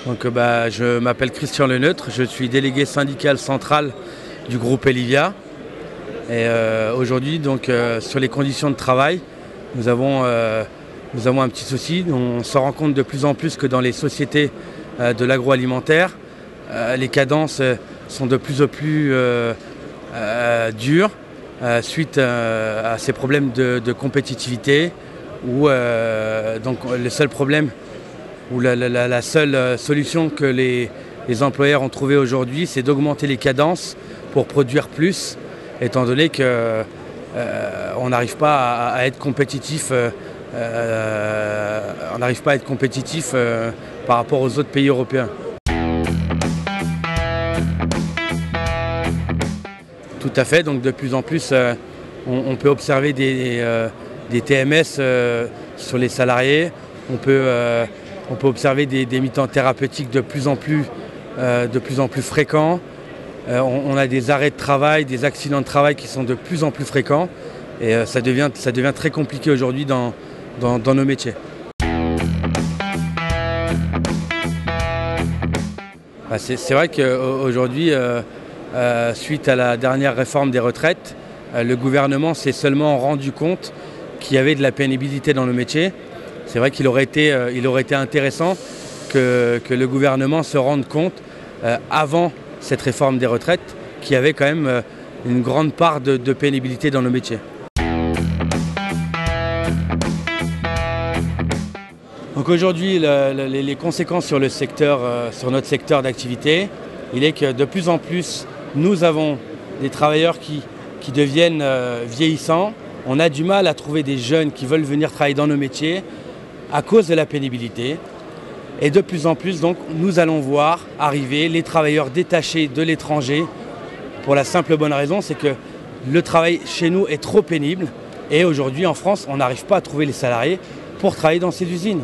Je m'appelle Christian Leneutre, je suis délégué syndical central du groupe Elivia. Et aujourd'hui, sur les conditions de travail, nous avons un petit souci. On se rend compte de plus en plus que dans les sociétés de l'agroalimentaire, les cadences sont de plus en plus dures suite à ces problèmes de compétitivité où le seul problème ou la seule solution que les employeurs ont trouvé aujourd'hui, c'est d'augmenter les cadences pour produire plus, étant donné qu'on n'arrive pas à être compétitif. Par rapport aux autres pays européens. Tout à fait, donc de plus en plus, on peut observer des TMS sur les salariés. On peut observer des mi-temps thérapeutiques de plus en plus fréquents. On a des arrêts de travail, des accidents de travail qui sont de plus en plus fréquents. Et ça devient très compliqué aujourd'hui dans nos métiers. C'est vrai qu'aujourd'hui, suite à la dernière réforme des retraites, le gouvernement s'est seulement rendu compte qu'il y avait de la pénibilité dans nos métiers. C'est vrai qu'il aurait été intéressant que le gouvernement se rende compte, avant cette réforme des retraites, qu'il y avait quand même une grande part de pénibilité dans nos métiers. Donc aujourd'hui, les conséquences sur notre secteur d'activité, il est que de plus en plus, nous avons des travailleurs qui deviennent vieillissants. On a du mal à trouver des jeunes qui veulent venir travailler dans nos métiers à cause de la pénibilité. Et de plus en plus, donc, nous allons voir arriver les travailleurs détachés de l'étranger pour la simple bonne raison, c'est que le travail chez nous est trop pénible. Et aujourd'hui, en France, on n'arrive pas à trouver les salariés pour travailler dans ces usines.